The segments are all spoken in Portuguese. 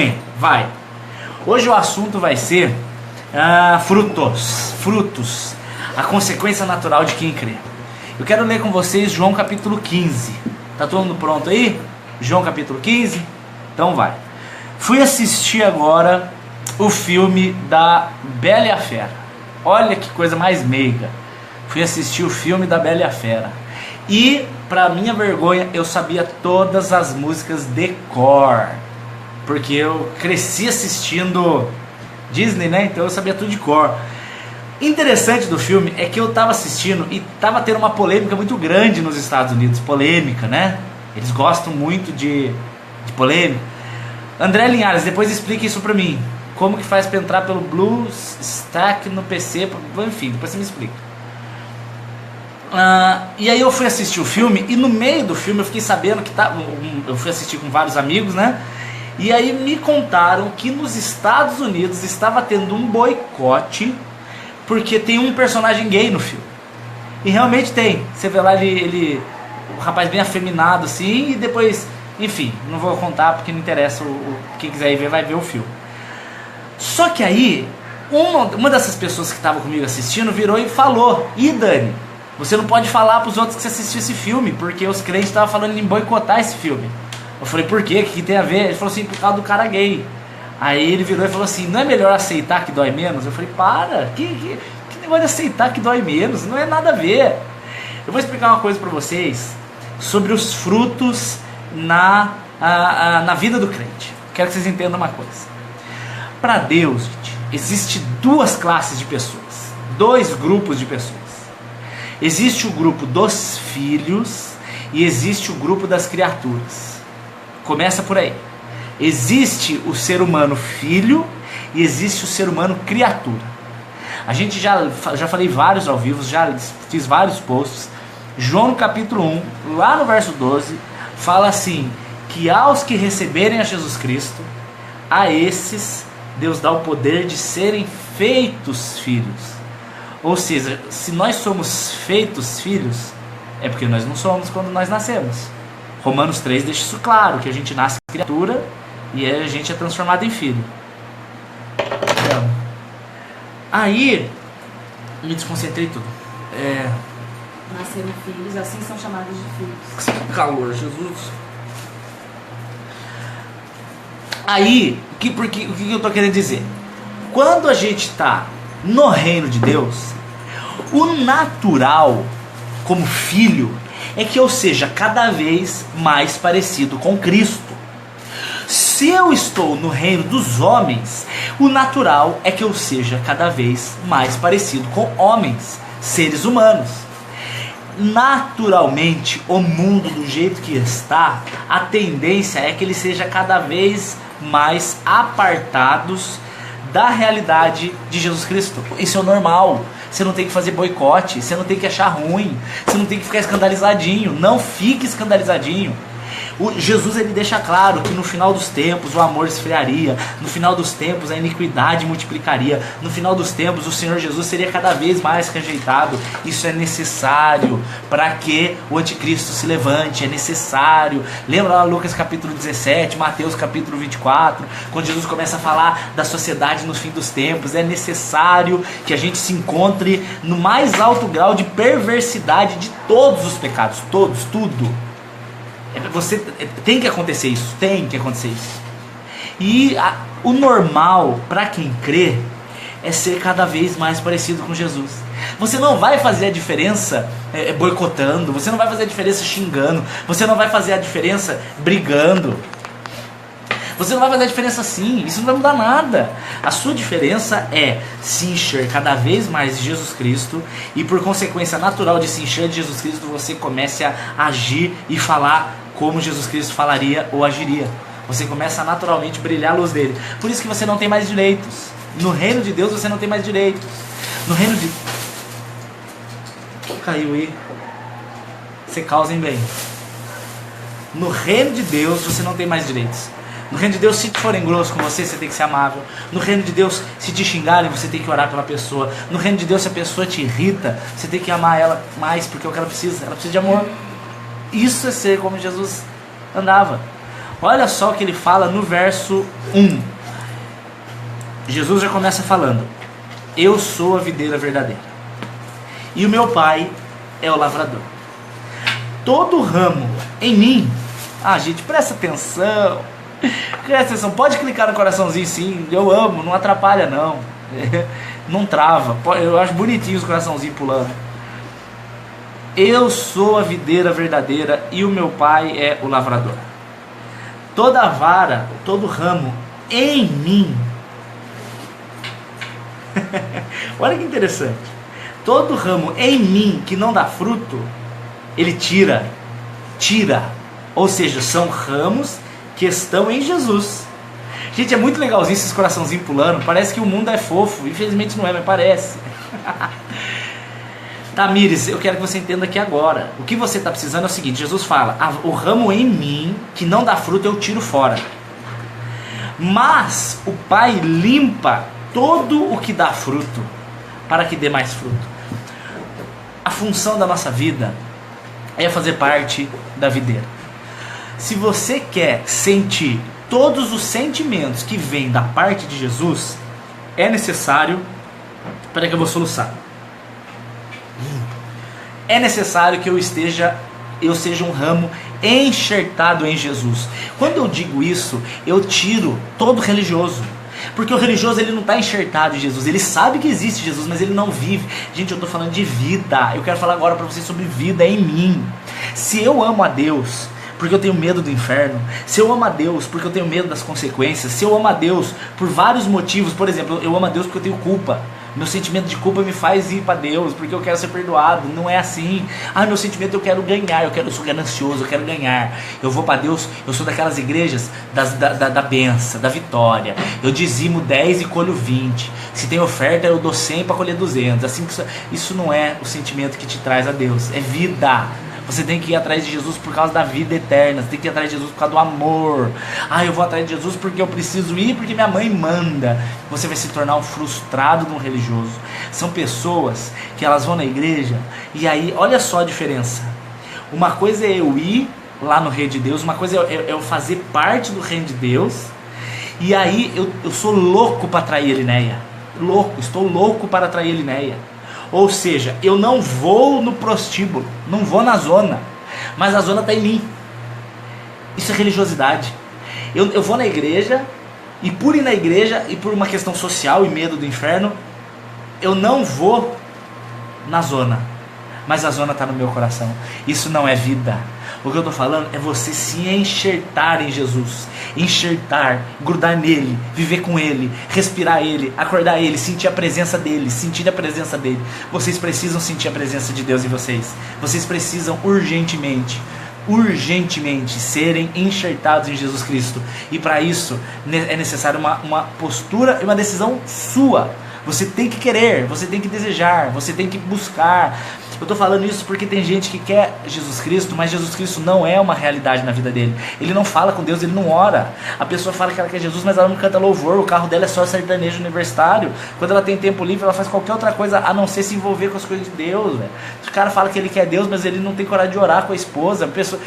Amém. Vai. Hoje o assunto vai ser frutos, a consequência natural de quem crê. Eu quero ler com vocês João capítulo 15. Tá todo mundo pronto aí? João capítulo 15? Então vai. Fui assistir agora o filme da Bela e a Fera. Olha que coisa mais meiga. Fui assistir o filme da Bela e a Fera. E, pra minha vergonha, eu sabia todas as músicas de cor. Porque eu cresci assistindo Disney, né? Então eu sabia tudo de cor. Interessante do filme é que eu tava assistindo e tava tendo uma polêmica muito grande nos Estados Unidos. Polêmica, né? Eles gostam muito de polêmica. André Linhares, depois explica isso pra mim. Como que faz pra entrar pelo BlueStack no PC? Enfim, depois você me explica. E aí eu fui assistir o filme e no meio do filme eu fiquei sabendo que eu fui assistir com vários amigos, né? E aí me contaram que nos Estados Unidos estava tendo um boicote porque tem um personagem gay no filme. E realmente tem. Você vê lá ele um rapaz bem afeminado assim, e depois, enfim, não vou contar porque não interessa, quem quiser ir ver vai ver o filme. Só que aí uma dessas pessoas que estava comigo assistindo virou e falou: "E Dani, você não pode falar para os outros que você assistiu esse filme, porque os crentes estavam falando em boicotar esse filme." Eu falei: "Por quê? O que tem a ver?" Ele falou assim: "Por causa do cara gay." Aí ele virou e falou assim: "Não é melhor aceitar que dói menos?" Eu falei: "Para, que negócio de aceitar que dói menos? Não é nada a ver." Eu vou explicar uma coisa para vocês sobre os frutos na vida do crente. Quero que vocês entendam uma coisa. Para Deus, gente, existe duas classes de pessoas, dois grupos de pessoas. Existe o grupo dos filhos e existe o grupo das criaturas. Começa por aí. Existe o ser humano filho e existe o ser humano criatura. A gente já falei vários ao vivo, já fiz vários posts. João no capítulo 1, lá no verso 12, fala assim: que aos que receberem a Jesus Cristo, a esses Deus dá o poder de serem feitos filhos. Ou seja, se nós somos feitos filhos, é porque nós não somos quando nós nascemos. Romanos 3 deixa isso claro, que a gente nasce criatura e a gente é transformado em filho. Então, aí, me desconcentrei tudo. Nasceram filhos, assim são chamados de filhos. Que calor, Jesus. Aí, o que eu estou querendo dizer? Quando a gente está no reino de Deus, o natural, como filho, é que eu seja cada vez mais parecido com Cristo. Se eu estou no reino dos homens, o natural é que eu seja cada vez mais parecido com homens, seres humanos. Naturalmente, o mundo do jeito que está, a tendência é que ele seja cada vez mais apartados da realidade de Jesus Cristo. Isso é o normal. Você não tem que fazer boicote, você não tem que achar ruim, você não tem que ficar escandalizadinho. Não fique escandalizadinho. Jesus, ele deixa claro que no final dos tempos o amor esfriaria, no final dos tempos a iniquidade multiplicaria, no final dos tempos o Senhor Jesus seria cada vez mais rejeitado. Isso é necessário para que o anticristo se levante, é necessário. Lembra lá Lucas capítulo 17, Mateus capítulo 24, quando Jesus começa a falar da sociedade no fim dos tempos. É necessário que a gente se encontre no mais alto grau de perversidade de todos os pecados, todos, tudo. Tem que acontecer isso, E o normal para quem crê é ser cada vez mais parecido com Jesus. Você não vai fazer a diferença boicotando, você não vai fazer a diferença xingando, você não vai fazer a diferença brigando, você não vai fazer a diferença assim, isso não vai mudar nada. A sua diferença é se encher cada vez mais de Jesus Cristo, e por consequência natural de se encher de Jesus Cristo, você comece a agir e falar como Jesus Cristo falaria ou agiria. Você começa a naturalmente brilhar a luz dele. Por isso que você não tem mais direitos. No reino de Deus você não tem mais direitos. No reino de... Caiu aí. Você causa em bem. No reino de Deus você não tem mais direitos. No reino de Deus, se forem grossos com você, você tem que ser amável. No reino de Deus, se te xingarem, você tem que orar pela pessoa. No reino de Deus, se a pessoa te irrita, você tem que amar ela mais, porque é o que ela precisa de amor. Isso é ser como Jesus andava. Olha só o que ele fala no verso 1. Jesus já começa falando: eu sou a videira verdadeira, e o meu pai é o lavrador. Todo ramo em mim... gente, presta atenção. Presta atenção, pode clicar no coraçãozinho sim, eu amo, não atrapalha não. Não trava, eu acho bonitinho os coraçãozinhos pulando. Eu sou a videira verdadeira e o meu pai é o lavrador. Toda vara, todo ramo em mim... Olha que interessante. Todo ramo em mim que não dá fruto, ele tira. Ou seja, são ramos que estão em Jesus. Gente, é muito legalzinho esses coraçãozinhos pulando. Parece que o mundo é fofo. Infelizmente não é, mas parece. Tamires, eu quero que você entenda aqui agora. O que você está precisando é o seguinte: Jesus fala: o ramo em mim que não dá fruto eu tiro fora, mas o Pai limpa todo o que dá fruto, para que dê mais fruto. A função da nossa vida é fazer parte da videira. Se você quer sentir todos os sentimentos que vêm da parte de Jesus, é necessário... Espera que eu vou soluçar. É necessário que eu seja um ramo enxertado em Jesus. Quando eu digo isso, eu tiro todo religioso. Porque o religioso, ele não está enxertado em Jesus. Ele sabe que existe Jesus, mas ele não vive. Gente, eu estou falando de vida. Eu quero falar agora para vocês sobre vida em mim. Se eu amo a Deus porque eu tenho medo do inferno, se eu amo a Deus porque eu tenho medo das consequências, se eu amo a Deus por vários motivos, por exemplo, eu amo a Deus porque eu tenho culpa. Meu sentimento de culpa me faz ir para Deus porque eu quero ser perdoado. Não é assim. Meu sentimento, eu quero ganhar, eu sou ganancioso, eu quero ganhar. Eu vou para Deus, eu sou daquelas igrejas da benção, da vitória. Eu dizimo 10 e colho 20. Se tem oferta, eu dou 100 para colher 200. Assim, isso não é o sentimento que te traz a Deus, é vida. Você tem que ir atrás de Jesus por causa da vida eterna. Você tem que ir atrás de Jesus por causa do amor. Eu vou atrás de Jesus porque eu preciso ir, porque minha mãe manda. Você vai se tornar um frustrado de um religioso. São pessoas que elas vão na igreja e aí, olha só a diferença. Uma coisa é eu ir lá no reino de Deus, uma coisa é eu fazer parte do reino de Deus. E aí eu sou louco para atrair Elinéia. Estou louco para atrair Elinéia. Ou seja, eu não vou no prostíbulo, não vou na zona, mas a zona está em mim. Isso é religiosidade. Eu vou na igreja, e por ir na igreja, e por uma questão social e medo do inferno, eu não vou na zona, mas a zona está no meu coração. Isso não é vida. O que eu estou falando é você se enxertar em Jesus. Enxertar, grudar nele, viver com ele, respirar ele, acordar ele, sentir a presença dele, sentir a presença dele. Vocês precisam sentir a presença de Deus em vocês. Vocês precisam urgentemente serem enxertados em Jesus Cristo. E para isso é necessário uma postura e uma decisão sua. Você tem que querer, você tem que desejar, você tem que buscar. Eu estou falando isso porque tem gente que quer Jesus Cristo, mas Jesus Cristo não é uma realidade na vida dele. Ele não fala com Deus, ele não ora. A pessoa fala que ela quer Jesus, mas ela não canta louvor. O carro dela é só sertanejo universitário. Quando ela tem tempo livre, ela faz qualquer outra coisa a não ser se envolver com as coisas de Deus, velho. O cara fala que ele quer Deus, mas ele não tem coragem de orar com a esposa. Pessoa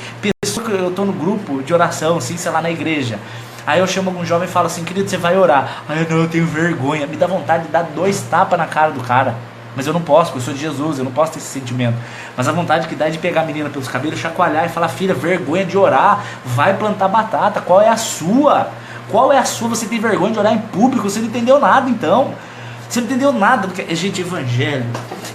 que eu estou no grupo de oração, assim, sei lá, na igreja. Aí eu chamo algum jovem e falo assim: querido, você vai orar? Não, eu tenho vergonha. Me dá vontade de dar 2 tapas na cara do cara. Mas eu não posso, porque eu sou de Jesus, eu não posso ter esse sentimento. Mas a vontade que dá é de pegar a menina pelos cabelos, chacoalhar e falar: filha, vergonha de orar, vai plantar batata. Qual é a sua? Você tem vergonha de orar em público? Você não entendeu nada então. Você não entendeu nada, porque, gente, evangelho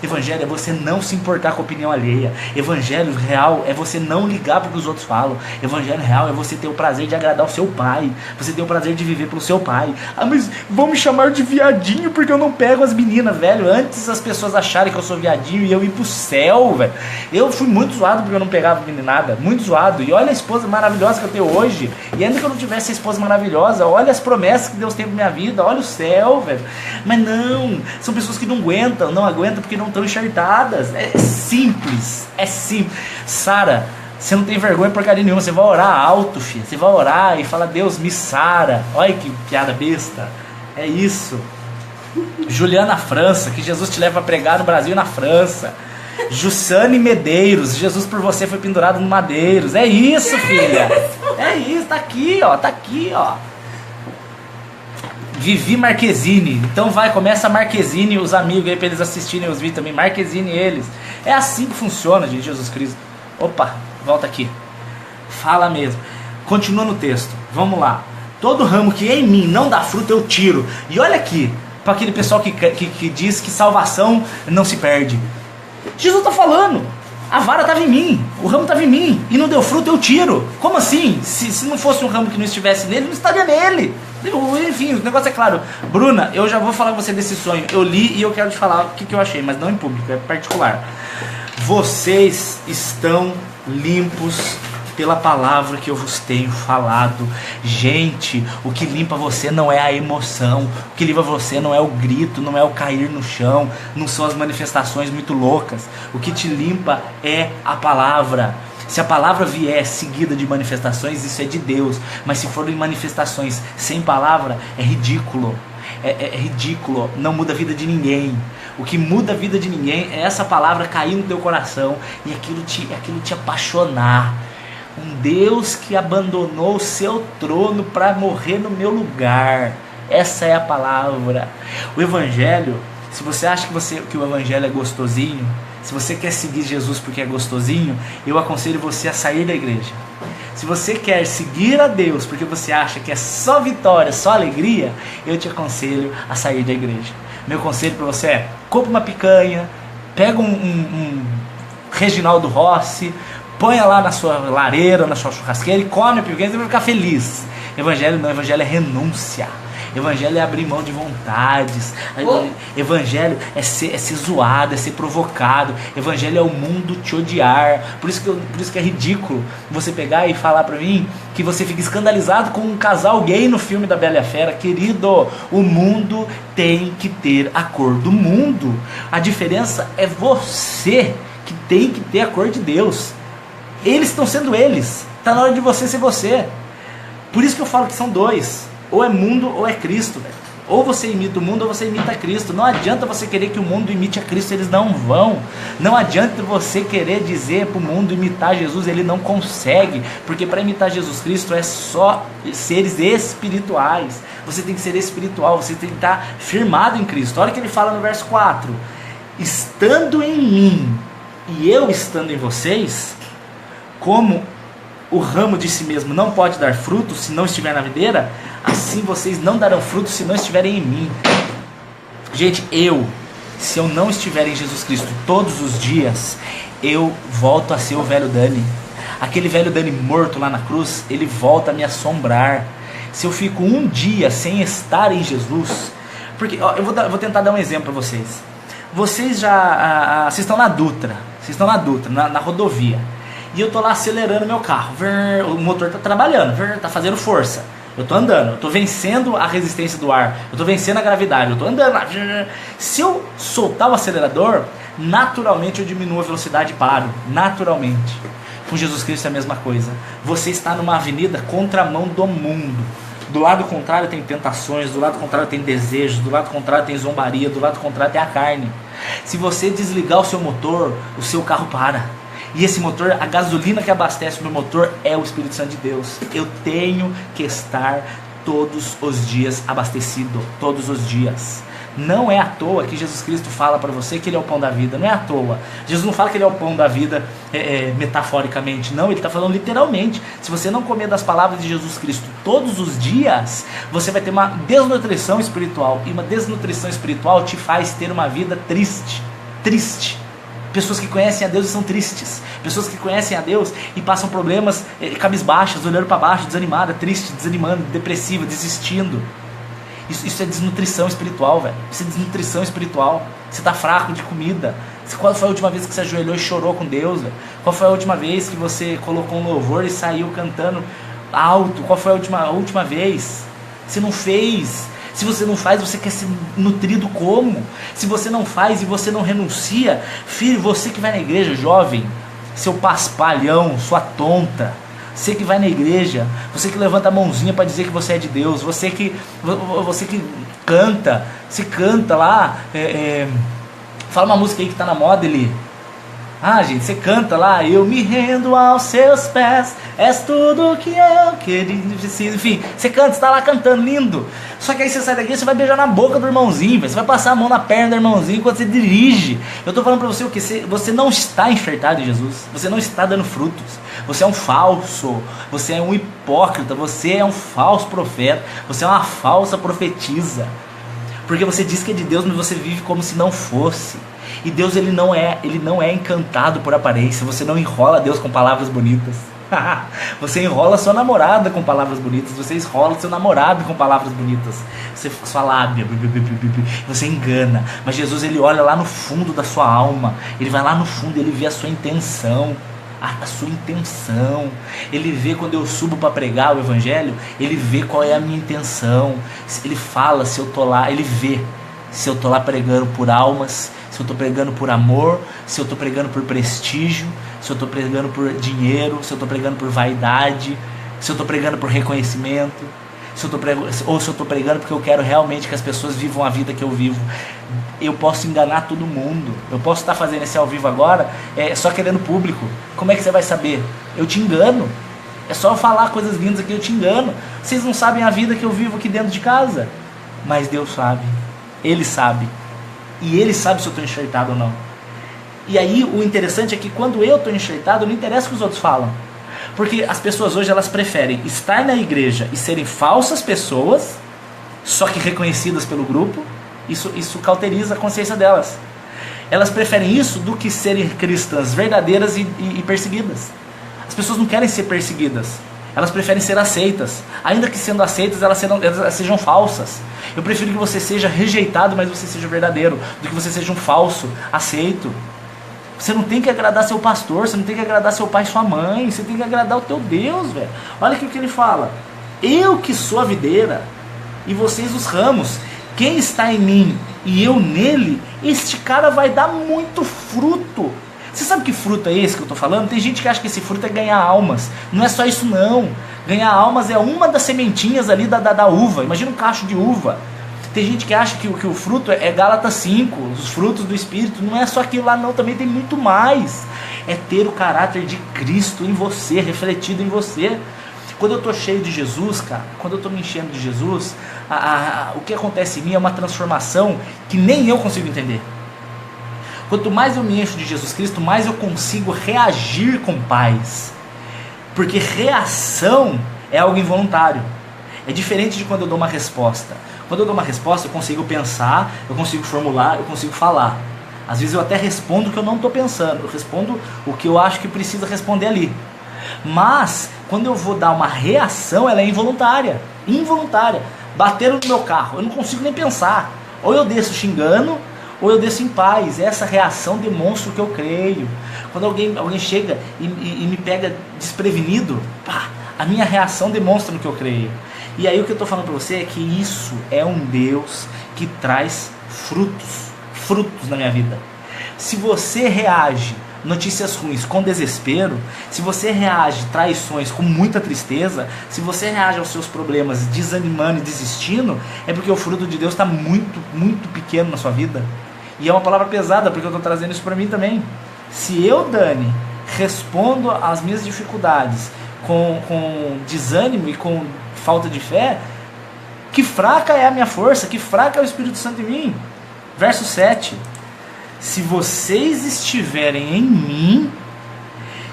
é você não se importar com a opinião alheia. Evangelho real é você não ligar para o que os outros falam. Evangelho real é você ter o prazer de agradar o seu pai. Você ter o prazer de viver pelo seu pai. Mas vão me chamar de viadinho porque eu não pego as meninas, velho. Antes as pessoas acharem que eu sou viadinho e eu ir pro céu, velho. Eu fui muito zoado porque eu não pegava meninada, muito zoado. E olha a esposa maravilhosa que eu tenho hoje. E ainda que eu não tivesse a esposa maravilhosa, olha as promessas que Deus tem pra minha vida. Olha o céu, velho. Mas não, são pessoas que não aguentam porque não estão enxertadas. É simples. Sara, você não tem vergonha porcaria nenhuma. Você vai orar alto, filha. Você vai orar e falar: Deus, me sara. Olha que piada besta. É isso. Juliana, França, que Jesus te leva a pregar no Brasil e na França. Jussane Medeiros, Jesus por você foi pendurado no Madeiros. É isso, filha. É isso, tá aqui, ó. Tá aqui, ó. Vivi Marquezine. Então começa a Marquezine, os amigos aí pra eles assistirem os vídeos também. Marquezine eles. É assim que funciona, gente, Jesus Cristo. Opa, volta aqui. Fala mesmo. Continua no texto. Vamos lá. Todo ramo que em mim não dá fruto eu tiro. E olha aqui, para aquele pessoal que diz que salvação não se perde. Jesus está falando. A vara estava em mim, o ramo estava em mim e não deu fruto, eu tiro. Como assim? Se não fosse um ramo que não estivesse nele, não estaria nele. Enfim, o negócio é claro. Bruna, eu já vou falar com você desse sonho. Eu li e eu quero te falar o que eu achei, mas não em público, é particular. Vocês estão limpos pela palavra que eu vos tenho falado. Gente, o que limpa você não é a emoção, o que limpa você não é o grito, não é o cair no chão, não são as manifestações muito loucas. O que te limpa é a palavra. Se a palavra vier seguida de manifestações, isso é de Deus. Mas se forem manifestações sem palavra, é ridículo. É ridículo, não muda a vida de ninguém. O que muda a vida de ninguém é essa palavra cair no teu coração e aquilo te apaixonar. Um Deus que abandonou o seu trono para morrer no meu lugar. Essa é a palavra. O Evangelho, se você acha que o Evangelho é gostosinho, se você quer seguir Jesus porque é gostosinho, eu aconselho você a sair da igreja. Se você quer seguir a Deus porque você acha que é só vitória, só alegria, eu te aconselho a sair da igreja. Meu conselho para você é: compre uma picanha, pega um Reginaldo Rossi, ponha lá na sua lareira, na sua churrasqueira e come a picanha e você vai ficar feliz. Evangelho não, evangelho é renúncia. Evangelho é abrir mão de vontades. Evangelho é ser zoado, é ser provocado. Evangelho é o mundo te odiar. Por isso que é ridículo você pegar e falar pra mim que você fica escandalizado com um casal gay no filme da Bela e a Fera. Querido, o mundo tem que ter a cor do mundo. A diferença é você que tem que ter a cor de Deus. Eles estão sendo eles. Está na hora de você ser você. Por isso que eu falo que são dois. Ou é mundo ou é Cristo, velho. Ou você imita o mundo ou você imita Cristo. Não adianta você querer que o mundo imite a Cristo, eles não vão. Não adianta você querer dizer para o mundo imitar Jesus, ele não consegue. Porque para imitar Jesus Cristo é só seres espirituais. Você tem que ser espiritual, você tem que estar firmado em Cristo. Olha o que ele fala no verso 4. Estando em mim e eu estando em vocês, como o ramo de si mesmo não pode dar fruto se não estiver na videira, assim vocês não darão fruto se não estiverem em mim. Gente, se eu não estiver em Jesus Cristo todos os dias, eu volto a ser o velho Dani. Aquele velho Dani morto lá na cruz, ele volta a me assombrar. Se eu fico um dia sem estar em Jesus, porque ó, eu vou tentar dar um exemplo para vocês. Vocês estão na Dutra, na rodovia. E eu tô lá acelerando meu carro, o motor tá trabalhando, tá fazendo força. Eu tô andando, eu tô vencendo a resistência do ar, eu tô vencendo a gravidade, eu tô andando lá. Se eu soltar o acelerador, naturalmente eu diminuo a velocidade e paro, naturalmente. Com Jesus Cristo é a mesma coisa. Você está numa avenida contramão do mundo. Do lado contrário tem tentações, do lado contrário tem desejos, do lado contrário tem zombaria, do lado contrário tem a carne. Se você desligar o seu motor, o seu carro para. E esse motor, a gasolina que abastece o meu motor é o Espírito Santo de Deus. Eu tenho que estar todos os dias abastecido, todos os dias. Não é à toa que Jesus Cristo fala para você que ele é o pão da vida. Não é à toa. Jesus não fala que ele é o pão da vida metaforicamente. Não, ele está falando literalmente. Se você não comer das palavras de Jesus Cristo todos os dias, você vai ter uma desnutrição espiritual. E uma desnutrição espiritual te faz ter uma vida triste. Triste. Pessoas que conhecem a Deus e são tristes. Pessoas que conhecem a Deus e passam problemas cabisbaixas, olhando para baixo, desanimada, triste, desanimando, depressiva, desistindo. Isso é desnutrição espiritual, velho. Isso é desnutrição espiritual. Você está fraco de comida. Qual foi a última vez que você ajoelhou e chorou com Deus, velho? Qual foi a última vez que você colocou um louvor e saiu cantando alto? Qual foi a última vez? Você não fez. Se você não faz, você quer ser nutrido como? Se você não faz e você não renuncia, filho, você que vai na igreja, jovem, seu paspalhão, sua tonta, você que vai na igreja, você que levanta a mãozinha para dizer que você é de Deus, você que canta, se canta lá, fala uma música aí que está na moda, Eli. Ah, gente, você canta lá, eu me rendo aos seus pés, és tudo que eu queria, enfim, você canta, você tá lá cantando, lindo. Só que aí você sai daqui, você vai beijar na boca do irmãozinho, você vai passar a mão na perna do irmãozinho enquanto você dirige. Eu tô falando pra você o que? Você não está enxertado em Jesus, você não está dando frutos, você é um falso, você é um hipócrita, você é um falso profeta, você é uma falsa profetisa. Porque você diz que é de Deus, mas você vive como se não fosse. E Deus ele não é encantado por aparência. Você não enrola Deus com palavras bonitas. Você enrola sua namorada com palavras bonitas. Você enrola seu namorado com palavras bonitas. Sua lábia, você engana. Mas Jesus ele olha lá no fundo da sua alma. Ele vai lá no fundo, ele vê a sua intenção. A sua intenção. Ele vê quando eu subo para pregar o evangelho, ele vê qual é a minha intenção. Ele fala se eu tô lá, ele vê se eu tô lá pregando por almas, se eu tô pregando por amor, se eu tô pregando por prestígio, se eu tô pregando por dinheiro, se eu tô pregando por vaidade, se eu tô pregando por reconhecimento, se eu tô pregando porque eu quero realmente que as pessoas vivam a vida que eu vivo. Eu posso enganar todo mundo. Eu posso estar fazendo esse ao vivo agora só querendo público. Como é que você vai saber? Eu te engano. É só eu falar coisas lindas aqui, eu te engano. Vocês não sabem a vida que eu vivo aqui dentro de casa. Mas Deus sabe. Ele sabe. E Ele sabe se eu estou enxertado ou não. E aí o interessante é que quando eu estou enxertado, não interessa o que os outros falam. Porque as pessoas hoje elas preferem estar na igreja e serem falsas pessoas, só que reconhecidas pelo grupo. Isso cauteriza a consciência delas. Elas preferem isso do que serem cristãs verdadeiras e perseguidas. As pessoas não querem ser perseguidas. Elas preferem ser aceitas. Ainda que sendo aceitas, elas sejam falsas. Eu prefiro que você seja rejeitado, mas você seja verdadeiro, do que você seja um falso, aceito. Você não tem que agradar seu pastor, você não tem que agradar seu pai e sua mãe, você tem que agradar o teu Deus, velho. Olha aqui o que ele fala. Eu que sou a videira e vocês os ramos. Quem está em mim e eu nele, este cara vai dar muito fruto. Você sabe que fruto é esse que eu estou falando? Tem gente que acha que esse fruto é ganhar almas. Não é só isso não. Ganhar almas é uma das sementinhas ali da uva. Imagina um cacho de uva. Tem gente que acha que o fruto é Gálatas 5, os frutos do Espírito. Não é só aquilo lá não, também tem muito mais. É ter o caráter de Cristo em você, refletido em você. Quando eu estou cheio de Jesus, cara, quando eu estou me enchendo de Jesus, o que acontece em mim é uma transformação que nem eu consigo entender. Quanto mais eu me encho de Jesus Cristo, mais eu consigo reagir com paz. Porque reação é algo involuntário. É diferente de quando eu dou uma resposta. Quando eu dou uma resposta, eu consigo pensar, eu consigo formular, eu consigo falar. Às vezes eu até respondo o que eu não estou pensando. Eu respondo o que eu acho que precisa responder ali. Mas, quando eu vou dar uma reação, ela é involuntária. Involuntária. Bateram no meu carro, eu não consigo nem pensar. Ou eu desço xingando, ou eu desço em paz. Essa reação demonstra o que eu creio. Quando alguém chega e me pega desprevenido, a minha reação demonstra no que eu creio. E aí o que eu estou falando para você é que isso é um Deus que traz frutos na minha vida. Se você reage notícias ruins com desespero, se você reage traições com muita tristeza, se você reage aos seus problemas desanimando e desistindo, é porque o fruto de Deus está muito, muito pequeno na sua vida. E é uma palavra pesada, porque eu estou trazendo isso para mim também. Se eu, Dani, respondo às minhas dificuldades com desânimo e com falta de fé, que fraca é a minha força, que fraca é o Espírito Santo em mim. Verso 7. Se vocês estiverem em mim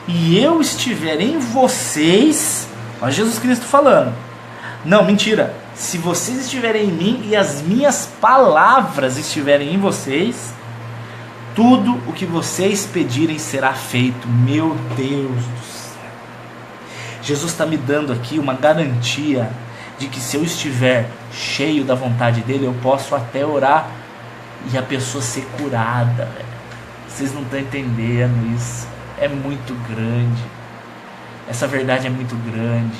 e eu estiver em vocês, olha Jesus Cristo falando. Não, mentira. Se vocês estiverem em mim e as minhas palavras estiverem em vocês, tudo o que vocês pedirem será feito. Meu Deus do céu. Jesus está me dando aqui uma garantia de que se eu estiver cheio da vontade dele, eu posso até orar e a pessoa ser curada, velho. Vocês não estão entendendo isso. É muito grande. Essa verdade é muito grande.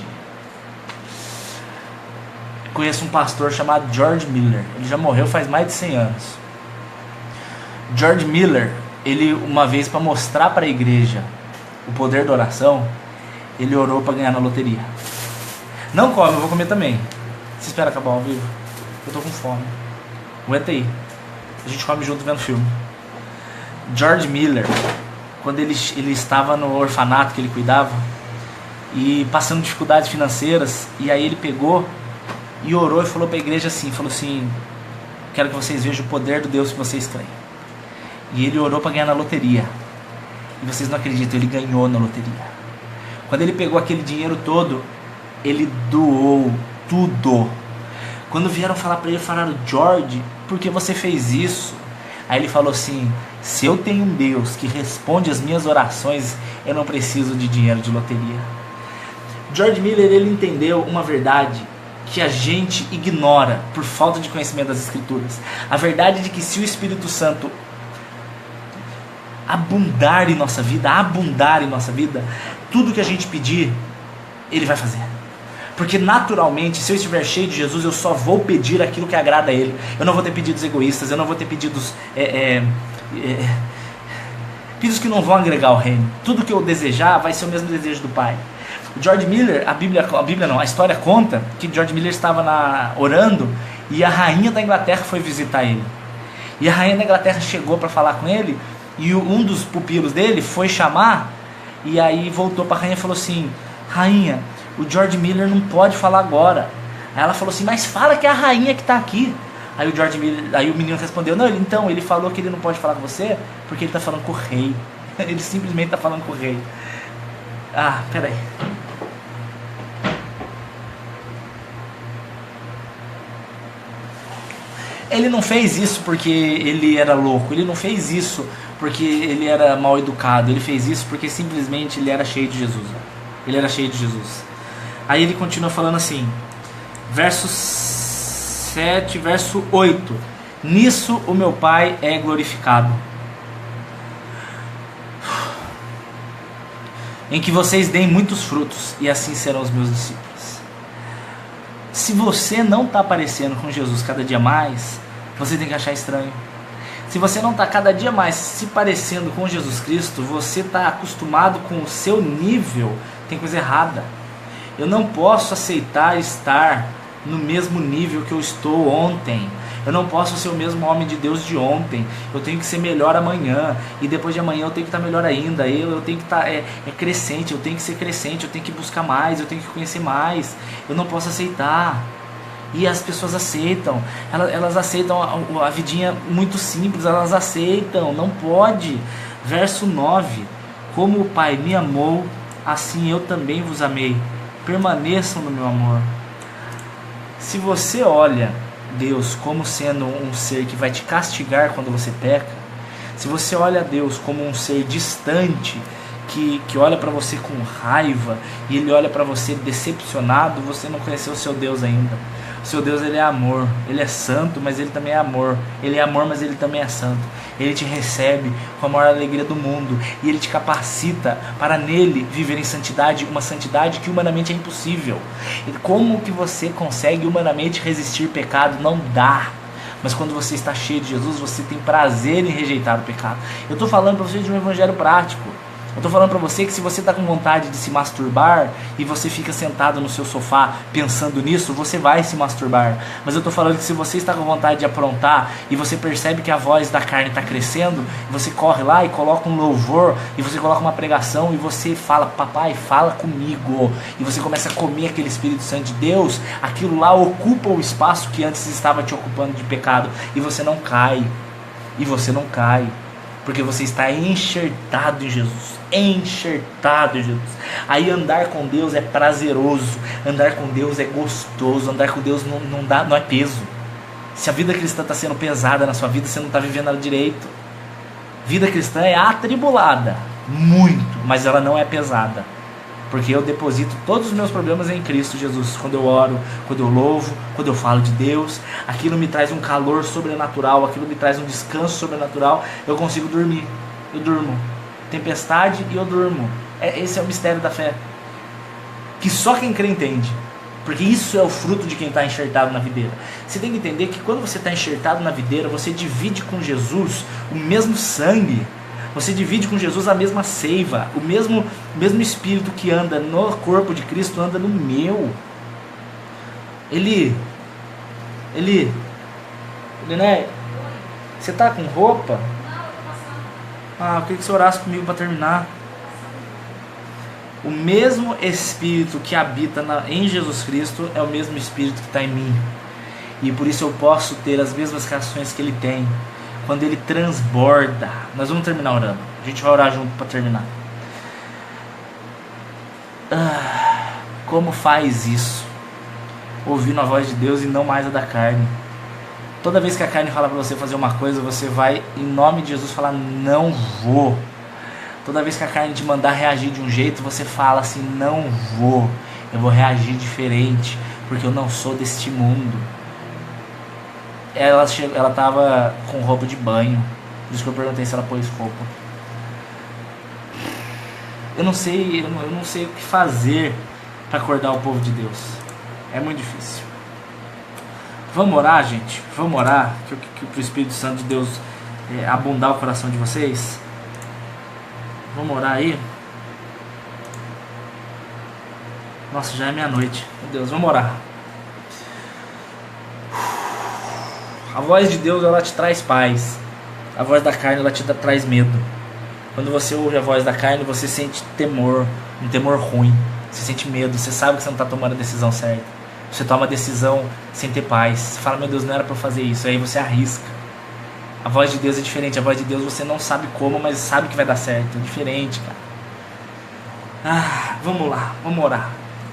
Eu conheço um pastor chamado George Miller. Ele já morreu faz mais de 100 anos. George Miller, ele uma vez, para mostrar para a igreja o poder da oração, ele orou para ganhar na loteria. Não come, eu vou comer também. Você espera acabar ao vivo? Eu tô com fome. Aguenta aí. A gente come junto vendo filme. George Miller, quando ele estava no orfanato que ele cuidava, e passando dificuldades financeiras, e aí ele pegou e orou e falou para a igreja assim, falou assim: quero que vocês vejam o poder do Deus que vocês têm. E ele orou para ganhar na loteria, e vocês não acreditam, ele ganhou na loteria. Quando ele pegou aquele dinheiro todo, ele doou tudo. Quando vieram falar para ele, falaram: George, por que você fez isso? Aí ele falou assim: se eu tenho um Deus que responde as minhas orações, eu não preciso de dinheiro de loteria. George Miller, ele entendeu uma verdade que a gente ignora por falta de conhecimento das Escrituras. A verdade de que se o Espírito Santo abundar em nossa vida, tudo que a gente pedir, ele vai fazer. Porque naturalmente, se eu estiver cheio de Jesus, eu só vou pedir aquilo que agrada a Ele. Eu não vou ter pedidos egoístas, eu não vou ter pedidos pedidos que não vão agregar ao reino. Tudo que eu desejar vai ser o mesmo desejo do Pai. O George Miller, a história conta que George Miller estava orando, e a rainha da Inglaterra foi visitar ele. E a rainha da Inglaterra chegou para falar com ele, e um dos pupilos dele foi chamar, e aí voltou para a rainha e falou assim: rainha, o George Miller não pode falar agora. Aí ela falou assim: mas fala que é a rainha que está aqui. Aí o menino respondeu: não, ele falou que ele não pode falar com você porque ele está falando com o rei. Ele simplesmente está falando com o rei. Ah, peraí. Ele não fez isso porque ele era louco, ele não fez isso porque ele era mal educado, ele fez isso porque simplesmente ele era cheio de Jesus. Ele era cheio de Jesus. Aí ele continua falando assim, verso 7, verso 8: nisso o meu Pai é glorificado, em que vocês deem muitos frutos, e assim serão os meus discípulos. Se você não está aparecendo com Jesus cada dia mais, você tem que achar estranho. Se você não está cada dia mais se parecendo com Jesus Cristo, você está acostumado com o seu nível, tem coisa errada. Eu não posso aceitar estar no mesmo nível que eu estou ontem. Eu não posso ser o mesmo homem de Deus de ontem. Eu tenho que ser melhor amanhã. E depois de amanhã eu tenho que estar melhor ainda. Eu tenho que estar crescente. Eu tenho que ser crescente. Eu tenho que buscar mais. Eu tenho que conhecer mais. Eu não posso aceitar. E as pessoas aceitam. Elas aceitam a vidinha muito simples. Elas aceitam. Não pode. Verso 9: como o Pai me amou, assim eu também vos amei. Permaneçam no meu amor. Se você olha Deus como sendo um ser que vai te castigar quando você peca, se você olha a Deus como um ser distante, que olha para você com raiva, e ele olha para você decepcionado, você não conheceu o seu Deus ainda. O seu Deus, ele é amor, ele é santo, mas ele também é amor. Ele é amor, mas ele também é santo. Ele te recebe com a maior alegria do mundo, e ele te capacita para nele viver em santidade, uma santidade que humanamente é impossível. E como que você consegue humanamente resistir pecado? Não dá. Mas quando você está cheio de Jesus, você tem prazer em rejeitar o pecado. Eu estou falando para você de um evangelho prático. Eu estou falando para você que se você está com vontade de se masturbar e você fica sentado no seu sofá pensando nisso, você vai se masturbar. Mas eu estou falando que se você está com vontade de aprontar e você percebe que a voz da carne está crescendo, você corre lá e coloca um louvor, e você coloca uma pregação, e você fala: papai, fala comigo. E você começa a comer aquele Espírito Santo de Deus. Aquilo lá ocupa o espaço que antes estava te ocupando de pecado. E você não cai. E você não cai. Porque você está enxertado em Jesus. Enxertado em Jesus. Aí andar com Deus é prazeroso. Andar com Deus é gostoso. Andar com Deus não é peso. Se a vida cristã está sendo pesada na sua vida, você não está vivendo ela direito. Vida cristã é atribulada. Muito. Mas ela não é pesada. Porque eu deposito todos os meus problemas em Cristo Jesus. Quando eu oro, quando eu louvo, quando eu falo de Deus, aquilo me traz um calor sobrenatural, aquilo me traz um descanso sobrenatural. Eu consigo dormir, eu durmo. Tempestade e eu durmo. Esse é o mistério da fé, que só quem crê entende. Porque isso é o fruto de quem está enxertado na videira. Você tem que entender que quando você está enxertado na videira, você divide com Jesus o mesmo sangue. Você divide com Jesus a mesma seiva. O mesmo Espírito que anda no corpo de Cristo anda no meu. Ele, né? Você tá com roupa? Eu queria que você orasse comigo para terminar. O mesmo Espírito que habita em Jesus Cristo é o mesmo Espírito que está em mim. E por isso eu posso ter as mesmas reações que Ele tem. Quando Ele transborda. Nós vamos terminar orando. A gente vai orar junto para terminar. Como faz isso? Ouvindo a voz de Deus e não mais a da carne. Toda vez que a carne fala para você fazer uma coisa, você vai, em nome de Jesus, falar: não vou. Toda vez que a carne te mandar reagir de um jeito, você fala assim: não vou. Eu vou reagir diferente, porque eu não sou deste mundo. Ela estava com roupa de banho. Por isso que eu perguntei se ela pôs roupa. Eu não sei o que fazer para acordar o povo de Deus. É muito difícil. Vamos orar, gente? Vamos orar que o Espírito Santo de Deus abundar o coração de vocês. Vamos orar aí. Nossa, já é meia-noite. Meu Deus, vamos orar. A voz de Deus, ela te traz paz. A voz da carne, ela te traz medo. Quando você ouve a voz da carne, você sente temor. Um temor ruim. Você sente medo. Você sabe que você não está tomando a decisão certa. Você toma a decisão sem ter paz. Você fala: meu Deus, não era para eu fazer isso. Aí você arrisca. A voz de Deus é diferente. A voz de Deus você não sabe como, mas sabe que vai dar certo. É diferente, cara. Vamos lá, vamos orar.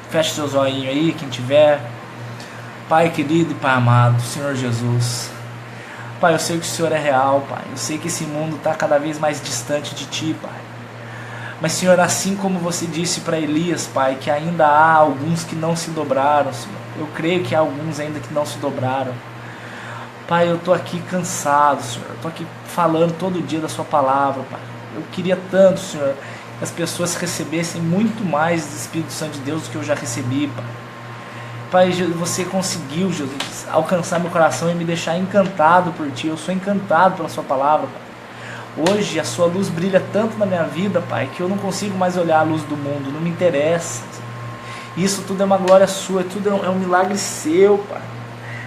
Feche seus olhinhos aí, quem tiver. Pai querido e Pai amado, Senhor Jesus. Pai, eu sei que o Senhor é real, Pai. Eu sei que esse mundo está cada vez mais distante de Ti, Pai. Mas, Senhor, assim como você disse para Elias, Pai, que ainda há alguns que não se dobraram, Senhor. Eu creio que há alguns ainda que não se dobraram. Pai, eu estou aqui cansado, Senhor. Eu estou aqui falando todo dia da Sua palavra, Pai. Eu queria tanto, Senhor, que as pessoas recebessem muito mais do Espírito Santo de Deus do que eu já recebi, Pai. Pai, você conseguiu, Jesus, alcançar meu coração e me deixar encantado por Ti. Eu sou encantado pela Sua palavra, Pai. Hoje a Sua luz brilha tanto na minha vida, Pai, que eu não consigo mais olhar a luz do mundo, não me interessa. Isso tudo é uma glória Sua, tudo é um milagre Seu, Pai.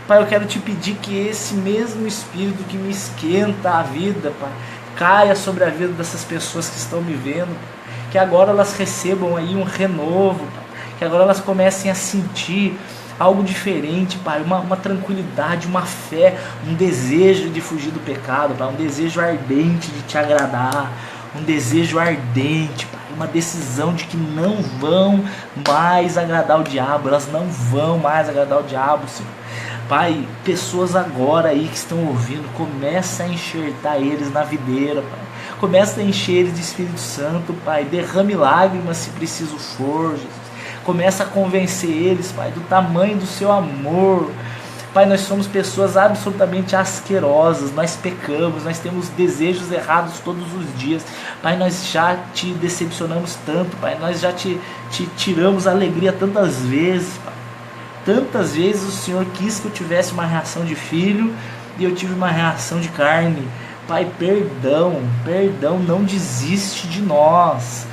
Pai, eu quero Te pedir que esse mesmo Espírito que me esquenta a vida, Pai, caia sobre a vida dessas pessoas que estão me vendo, que agora elas recebam aí um renovo, Pai, que agora elas comecem a sentir algo diferente, Pai, uma tranquilidade, uma fé, um desejo de fugir do pecado, Pai, um desejo ardente de Te agradar, um desejo ardente, Pai, uma decisão de que não vão mais agradar o diabo, elas não vão mais agradar o diabo, Senhor. Pai, pessoas agora aí que estão ouvindo, começa a enxertar eles na videira, Pai. Começa a encher eles de Espírito Santo, Pai. Derrame lágrimas se preciso for, Jesus. Começa a convencer eles, Pai, do tamanho do Seu amor. Pai, nós somos pessoas absolutamente asquerosas, nós pecamos, nós temos desejos errados todos os dias. Pai, nós já Te decepcionamos tanto, Pai, nós já te tiramos a alegria tantas vezes, Pai. Tantas vezes o Senhor quis que eu tivesse uma reação de filho e eu tive uma reação de carne. Pai, perdão, não desiste de nós.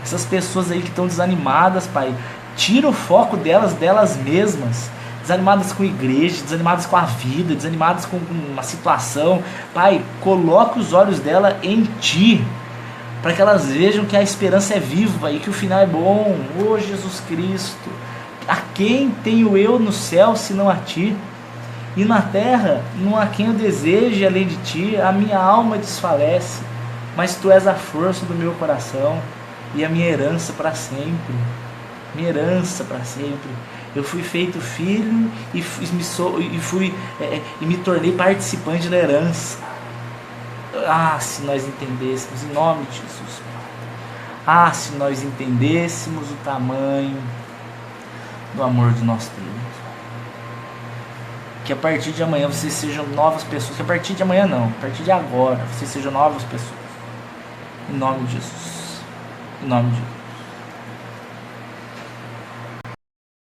Essas pessoas aí que estão desanimadas, Pai, tira o foco delas mesmas, desanimadas com a igreja, desanimadas com a vida, desanimadas com uma situação. Pai, coloca os olhos dela em Ti, para que elas vejam que a esperança é viva e que o final é bom. Ô Jesus Cristo, a quem tenho eu no céu senão a Ti? E na terra não há quem eu deseje além de Ti. A minha alma desfalece, mas Tu és a força do meu coração e a minha herança para sempre. Minha herança para sempre. Eu fui feito filho e me tornei participante da herança. Se nós entendêssemos, em nome de Jesus, Pai. Se nós entendêssemos o tamanho do amor do nosso Deus. Que a partir de amanhã vocês sejam novas pessoas. Que a partir de amanhã não, a partir de agora vocês sejam novas pessoas. Em nome de Jesus. Em nome de Jesus.